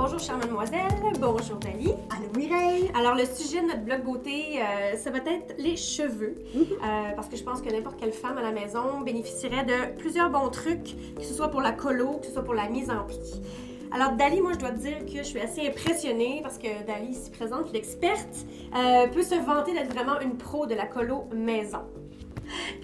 Bonjour chère mademoiselle, bonjour Dali. Allô Mireille. Alors le sujet de notre blog beauté, ça va être les cheveux. Parce que je pense que n'importe quelle femme à la maison bénéficierait de plusieurs bons trucs, que ce soit pour la colo, que ce soit pour la mise en pli. Alors Dali, moi je dois te dire que je suis assez impressionnée parce que Dali, ici présente, qui est l'experte, peut se vanter d'être vraiment une pro de la colo maison.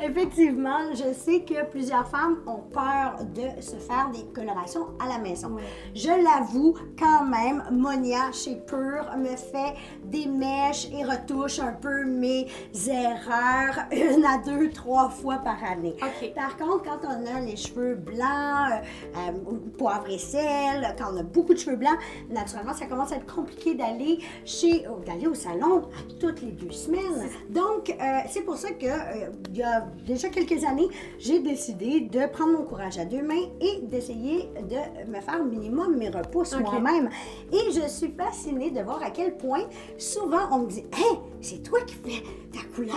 Effectivement, je sais que plusieurs femmes ont peur de se faire des colorations à la maison. Ouais. Je l'avoue quand même, Monia chez Pur me fait des mèches et retouche un peu mes erreurs 1 à 2, 3 fois par année. Okay. Par contre, quand on a les cheveux blancs, poivre et sel, quand on a beaucoup de cheveux blancs, naturellement, ça commence à être compliqué d'aller au salon toutes les 2 semaines. Donc, c'est pour ça que il y a déjà quelques années, j'ai décidé de prendre mon courage à 2 mains et d'essayer de me faire minimum mes repousses moi-même. Et je suis fascinée de voir à quel point souvent on me dit « Hey, c'est toi qui fais ta couleur! »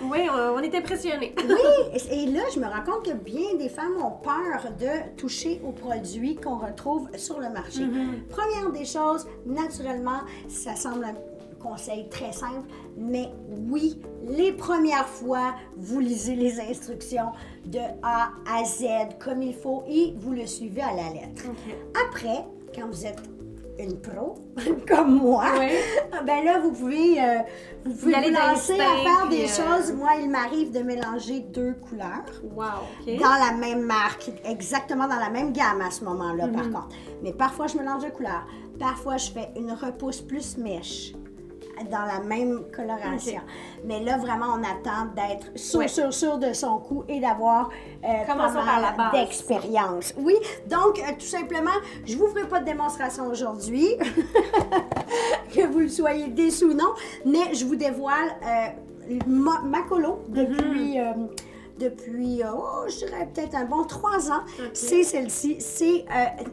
Oui, on est impressionnés. Oui, et là, je me rends compte que bien des femmes ont peur de toucher aux produits qu'on retrouve sur le marché. Première des choses, naturellement, ça semble un conseil très simple, mais oui, les premières fois, vous lisez les instructions de A à Z comme il faut et vous le suivez à la lettre. Après, quand vous êtes une pro, comme moi, ben là, vous pouvez vous lancer à faire des choses. Moi, il m'arrive de mélanger 2 couleurs dans la même marque, exactement dans la même gamme à ce moment-là, par contre. Mais parfois, je mélange 2 couleurs. Parfois, je fais une repousse plus mèche dans la même coloration. Mais là, vraiment, on attend d'être sûr de son coup et d'avoir pas mal d'expérience. Oui, donc, tout simplement, je vous ferai pas de démonstration aujourd'hui, que vous le soyez déçus ou non, mais je vous dévoile ma colo depuis... je dirais peut-être un bon 3 ans. C'est celle-ci.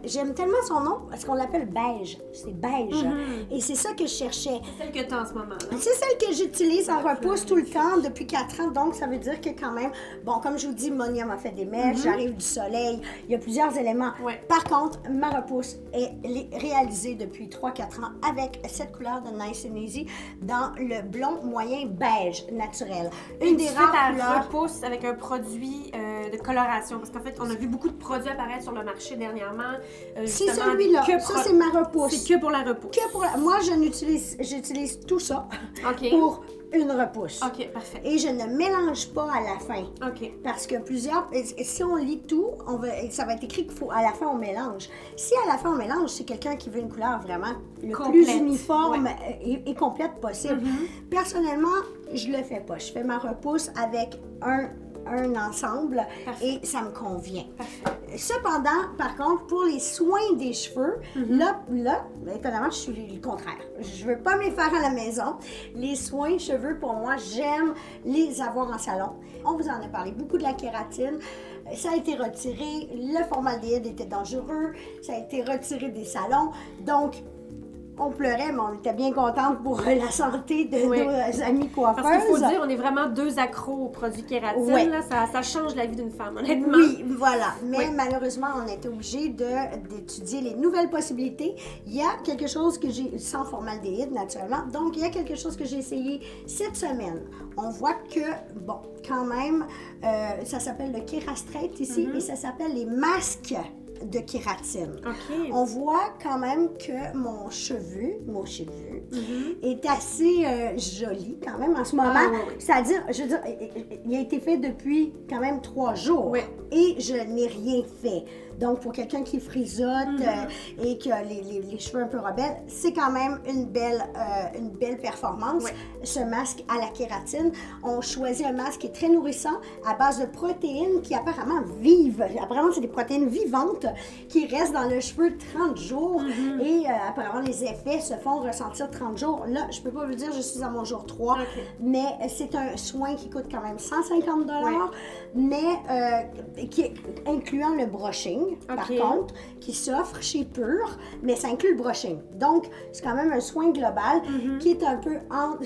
J'aime tellement son nom parce qu'on l'appelle beige. C'est beige. Et c'est ça que je cherchais. C'est celle que tu as en ce moment. C'est celle que j'utilise en repousse tout le temps depuis 4 ans. Donc, ça veut dire que quand même, bon, comme je vous dis, Monia m'a fait des mèches, j'arrive du soleil. Il y a plusieurs éléments. Par contre, ma repousse est réalisée depuis 3-4 ans avec cette couleur de Nice and Easy dans le blond moyen beige naturel. Une des rares couleurs. Repousse avec un produit de coloration, parce qu'en fait, on a vu beaucoup de produits apparaître sur le marché dernièrement. C'est celui-là. Ça, c'est ma repousse. C'est que pour la repousse. Moi, j'utilise tout ça pour une repousse. OK, parfait. Et je ne mélange pas à la fin. OK. Parce que si on lit tout, ça va être écrit qu'il faut, à la fin, on mélange. Si à la fin, on mélange, c'est quelqu'un qui veut une couleur vraiment le plus uniforme et complète possible. Personnellement, je le fais pas. Je fais ma repousse avec un ensemble et ça me convient. Cependant, par contre, pour les soins des cheveux, là, étonnamment, je suis le contraire. Je veux pas me les faire à la maison. Les soins cheveux, pour moi, j'aime les avoir en salon. On vous en a parlé beaucoup de la kératine. Ça a été retiré. Le formaldéhyde était dangereux. Ça a été retiré des salons. Donc, on pleurait, mais on était bien contente pour la santé de nos amis coiffeuses. Parce qu'il faut dire, on est vraiment 2 accros aux produits kératine. Là, ça change la vie d'une femme, honnêtement. Oui, voilà. Mais malheureusement, on a été obligé d'étudier les nouvelles possibilités. Il y a quelque chose que j'ai, sans formaldéhyde, naturellement, donc il y a quelque chose que j'ai essayé cette semaine. On voit que, bon, quand même, ça s'appelle le Kerastrate ici, et ça s'appelle les masques de kératine. On voit quand même que mon cheveu est assez joli quand même en ce moment. C'est-à-dire, je veux dire, il a été fait depuis quand même 3 jours et je n'ai rien fait. Donc, pour quelqu'un qui frisote et qui a les cheveux un peu rebelles, c'est quand même une belle performance. Ce masque à la kératine. On choisit un masque qui est très nourrissant à base de protéines qui apparemment vivent. Apparemment, c'est des protéines vivantes qui restent dans le cheveu 30 jours et apparemment, les effets se font ressentir 30 jours. Là, je peux pas vous dire, je suis à mon jour 3, mais c'est un soin qui coûte quand même 150 $, mais incluant le brushing. brushing, par contre, qui s'offre chez Pure, mais ça inclut le brushing. Donc, c'est quand même un soin global qui est un peu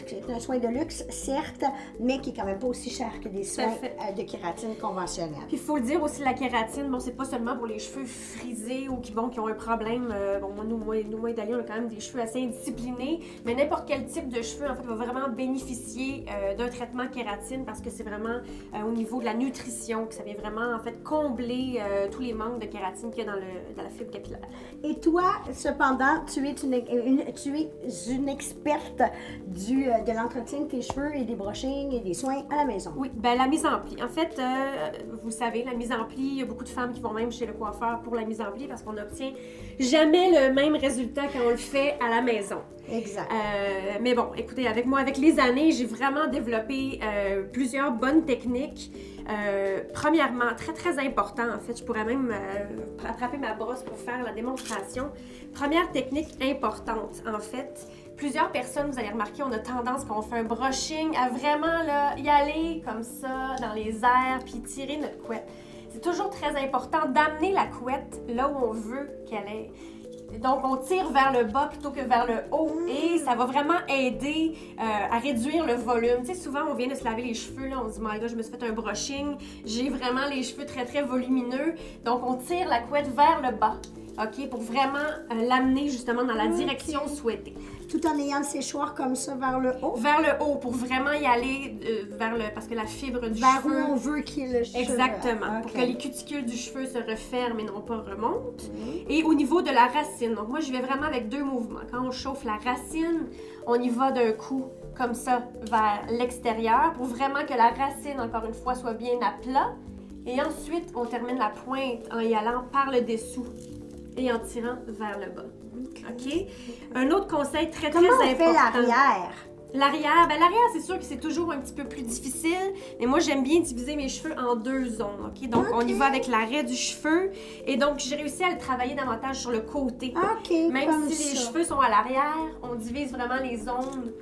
c'est un soin de luxe, certes, mais qui est quand même pas aussi cher que des soins de kératine conventionnels. Puis il faut le dire aussi, la kératine, bon, c'est pas seulement pour les cheveux frisés ou qui ont un problème. Bon, moi et Dali, on a quand même des cheveux assez indisciplinés, mais n'importe quel type de cheveux, en fait, va vraiment bénéficier d'un traitement kératine parce que c'est vraiment au niveau de la nutrition que ça vient vraiment, en fait, combler tous les manques de kératine qu'il y a dans la fibre capillaire. Et toi, cependant, tu es une experte de l'entretien de tes cheveux et des brushings et des soins à la maison. Oui, bien la mise en pli. En fait, vous savez, la mise en pli, il y a beaucoup de femmes qui vont même chez le coiffeur pour la mise en pli parce qu'on n'obtient jamais le même résultat quand on le fait à la maison. Exact. Mais bon, écoutez, avec les années, j'ai vraiment développé plusieurs bonnes techniques. Premièrement, très très important, en fait, je pourrais même attraper ma brosse pour faire la démonstration. Première technique importante, en fait, plusieurs personnes, vous allez remarquer, on a tendance quand on fait un brushing à vraiment là, y aller comme ça dans les airs puis tirer notre couette. C'est toujours très important d'amener la couette là où on veut qu'elle aille. Donc, on tire vers le bas plutôt que vers le haut et ça va vraiment aider à réduire le volume. Tu sais, souvent, on vient de se laver les cheveux, là, on se dit « My God, je me suis fait un brushing, j'ai vraiment les cheveux très, très volumineux. » Donc, on tire la couette vers le bas, OK, pour vraiment l'amener justement dans la direction souhaitée. Tout en ayant le séchoir comme ça vers le haut? Vers le haut, pour vraiment y aller parce que la fibre du cheveu... Vers où on veut qu'il y ait le cheveu. Exactement, pour que les cuticules du cheveu se referment et non pas remontent. Et au niveau de la racine, donc moi je vais vraiment avec deux mouvements. Quand on chauffe la racine, on y va d'un coup comme ça vers l'extérieur pour vraiment que la racine, encore une fois, soit bien à plat. Et ensuite, on termine la pointe en y allant par le dessous et en tirant vers le bas. OK? Un autre conseil très, très important. Comment on fait l'arrière? L'arrière, bien l'arrière, c'est sûr que c'est toujours un petit peu plus difficile, mais moi, j'aime bien diviser mes cheveux en deux zones, OK? Donc, on y va avec l'arrêt du cheveu, et donc, j'ai réussi à le travailler davantage sur le côté. OK, même si les cheveux sont à l'arrière, on divise vraiment les zones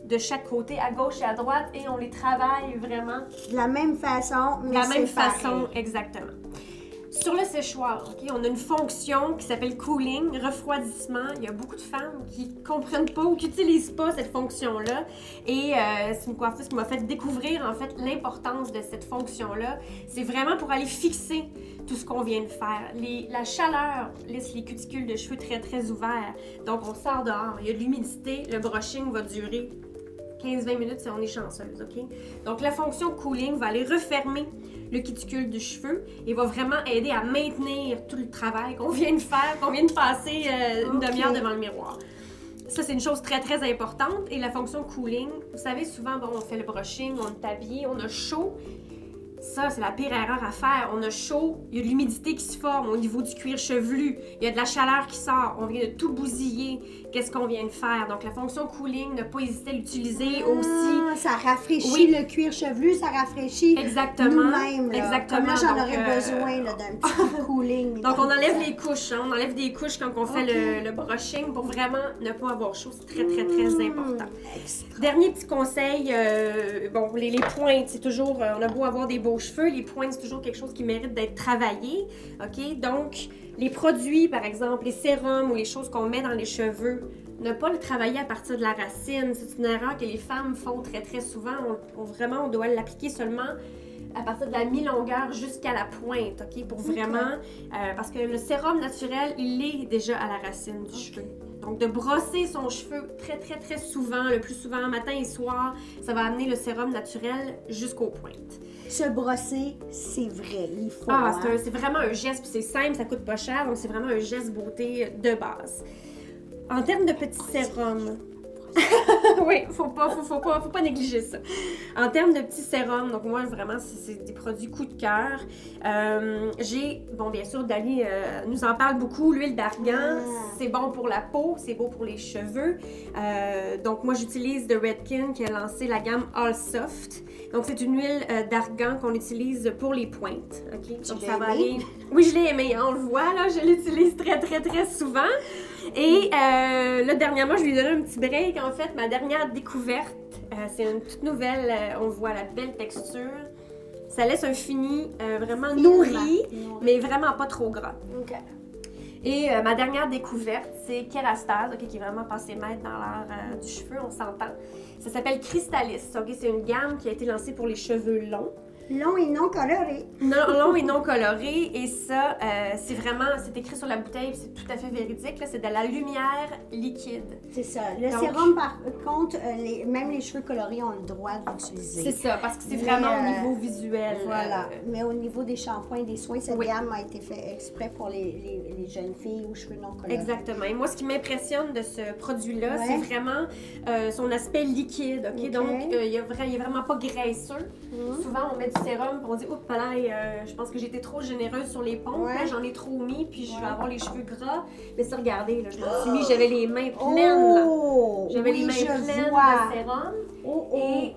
de chaque côté, à gauche et à droite, et on les travaille vraiment... De la même façon, mais de la même façon, exactement. Sur le séchoir, OK, on a une fonction qui s'appelle cooling, refroidissement. Il y a beaucoup de femmes qui ne comprennent pas ou qui n'utilisent pas cette fonction-là. Et c'est une coiffeuse qui m'a fait découvrir en fait l'importance de cette fonction-là. C'est vraiment pour aller fixer tout ce qu'on vient de faire. La chaleur laisse les cuticules de cheveux très, très ouverts. Donc, on sort dehors, il y a de l'humidité, le brushing va durer 15-20 minutes si on est chanceuse, OK? Donc, la fonction cooling va aller refermer le cuticule du cheveu et va vraiment aider à maintenir tout le travail qu'on vient de faire, qu'on vient de passer une demi-heure devant le miroir. Ça, c'est une chose très, très importante. Et la fonction cooling, vous savez, souvent, bon, on fait le brushing, on est habillé, on a chaud. Ça, c'est la pire erreur à faire. On a chaud, il y a de l'humidité qui se forme au niveau du cuir chevelu, il y a de la chaleur qui sort, on vient de tout bousiller. Qu'est-ce qu'on vient de faire? Donc, la fonction cooling, ne pas hésiter à l'utiliser aussi. Ça rafraîchit le cuir chevelu, ça rafraîchit nous-mêmes. Exactement. Moi, j'en aurais besoin d'un petit cooling. Donc, on enlève les couches. Hein? On enlève des couches quand on fait le brushing pour vraiment ne pas avoir chaud. C'est très, très, très important. Dernier petit conseil, bon, les pointes, c'est toujours, on a beau avoir des beaux cheveux, les pointes, c'est toujours quelque chose qui mérite d'être travaillé, OK? Donc, les produits, par exemple, les sérums ou les choses qu'on met dans les cheveux, ne pas le travailler à partir de la racine. C'est une erreur que les femmes font très, très souvent. Vraiment, on doit l'appliquer seulement à partir de la mi-longueur jusqu'à la pointe, OK? Pour vraiment... parce que le sérum naturel, il est déjà à la racine du cheveu. Donc, de brosser son cheveu très, très, très souvent, le plus souvent, matin et soir, ça va amener le sérum naturel jusqu'aux pointes. Se brosser, c'est vrai, il faut. Ah, c'est vraiment un geste, puis c'est simple, ça coûte pas cher, donc c'est vraiment un geste beauté de base. En termes de petits sérums... oui, faut pas négliger ça. En termes de petits sérums, donc moi vraiment c'est des produits coup de cœur. J'ai, bon bien sûr Dali nous en parle beaucoup, l'huile d'argan, c'est bon pour la peau, c'est beau pour les cheveux. Donc moi j'utilise de Redken qui a lancé la gamme All Soft. Donc c'est une huile d'argan qu'on utilise pour les pointes. Ok, donc ça va aller. Oui, je l'ai aimé, hein, on le voit là, je l'utilise très très très souvent. Et là, dernièrement, je lui ai donné un petit break. En fait, ma dernière découverte, c'est une toute nouvelle. On voit la belle texture. Ça laisse un fini vraiment Finement. nourri, mais vraiment pas trop gras. OK. Et ma dernière découverte, c'est Kerastase, qui est vraiment passé maître dans l'art du cheveu, on s'entend. Ça s'appelle Crystallis. C'est une gamme qui a été lancée pour les cheveux longs. Long et non coloré. Long et non coloré. Et ça, c'est écrit sur la bouteille, c'est tout à fait véridique. C'est de la lumière liquide. C'est ça. Le sérum, par contre, même les cheveux colorés ont le droit d'utiliser. C'est ça, parce que c'est vraiment au niveau visuel. Voilà. Mais au niveau des shampoings et des soins, cette gamme a été faite exprès pour les jeunes filles aux cheveux non colorés. Exactement. Et moi, ce qui m'impressionne de ce produit-là, c'est vraiment son aspect liquide. Donc, il est vraiment pas graisseux. Souvent, on met du sérum et on dit « Oups, là, je pense que j'étais trop généreuse sur les pompes. Là, j'en ai trop mis, puis je vais avoir les cheveux gras. » Mais ça, regardez, là, je me suis mis, j'avais les mains pleines. J'avais les mains pleines de sérum. Et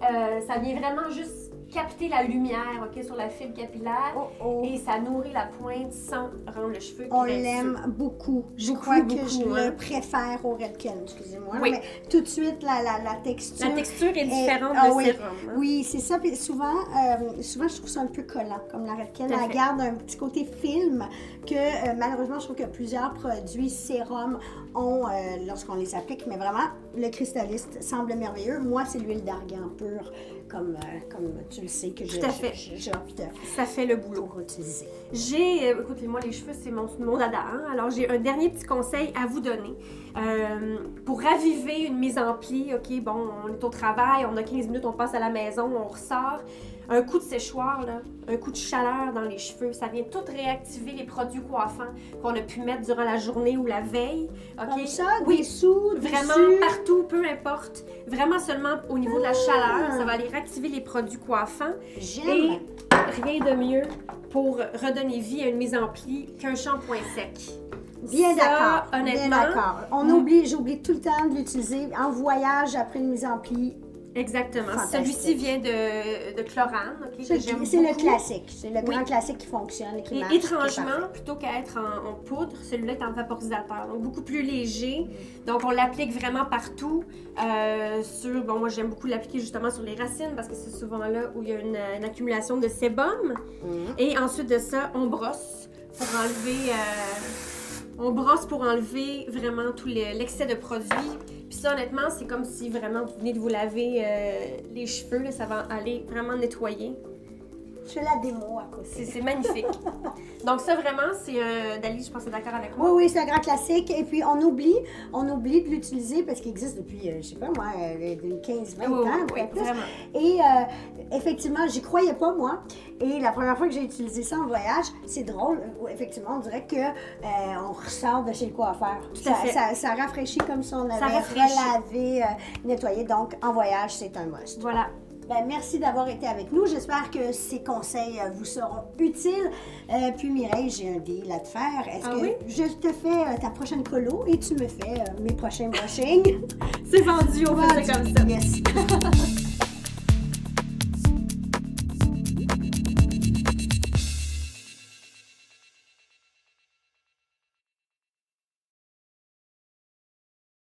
ça vient vraiment juste capter la lumière sur la fibre capillaire et ça nourrit la pointe sans rendre le cheveu graisseux. On l'aime beaucoup. Je crois que je le préfère au Redken, excusez-moi. Mais tout de suite, la texture... La texture est différente de sérum. Oui, c'est ça. Puis souvent, je trouve ça un peu collant, comme la Redken. Elle garde un petit côté film que malheureusement, je trouve que plusieurs produits sérum ont lorsqu'on les applique. Mais vraiment, le Crystallis semble merveilleux. Moi, c'est l'huile d'argan pure, comme tu le sais, que j'opte. Ça fait le boulot. Pour utiliser. Écoutez-moi, les cheveux, c'est mon dada. Alors, j'ai un dernier petit conseil à vous donner. Pour raviver une mise en pli, bon, on est au travail, on a 15 minutes, on passe à la maison, on ressort. Un coup de séchoir, là, un coup de chaleur dans les cheveux, ça vient tout réactiver les produits coiffants qu'on a pu mettre durant la journée ou la veille. Comme ça, dessous, vraiment partout, peu importe. Vraiment seulement au niveau de la chaleur, ça va aller réactiver les produits coiffants. J'aime. Et rien de mieux pour redonner vie à une mise en pli qu'un shampoing sec. Bien d'accord. Honnêtement. Bien d'accord. J'oublie tout le temps de l'utiliser en voyage après une mise en pli. Exactement. Celui-ci vient de Chlorane, c'est le classique. C'est le grand classique qui fonctionne et qui marche. Et étrangement, plutôt qu'à être en poudre, celui-là est en vaporisateur, donc beaucoup plus léger. Donc, on l'applique vraiment partout. Moi, j'aime beaucoup l'appliquer justement sur les racines parce que c'est souvent là où il y a une accumulation de sébum. Et ensuite de ça, on brosse pour enlever... On brosse pour enlever vraiment tout l'excès de produits. Puis ça, honnêtement, c'est comme si vraiment vous venez de vous laver les cheveux. Là, ça va aller vraiment nettoyer. Je fais la démo à côté. C'est magnifique. Donc ça, vraiment, c'est Dali, je pense que tu es d'accord avec moi. Oui, c'est un grand classique. Et puis, on oublie de l'utiliser parce qu'il existe depuis, je sais pas moi, 15-20 ans. Vraiment. Et effectivement, j'y croyais pas, moi. Et la première fois que j'ai utilisé ça en voyage, c'est drôle. Effectivement, on dirait que on ressort de chez le coiffeur. Ça rafraîchit comme si on avait relavé, nettoyé. Donc, en voyage, c'est un must. Voilà. Merci d'avoir été avec nous. J'espère que ces conseils vous seront utiles. Puis Mireille, j'ai un deal à te faire. Est-ce que je te fais ta prochaine colo et tu me fais mes prochains brushings? C'est vendu, on fait ça comme ça. Yes.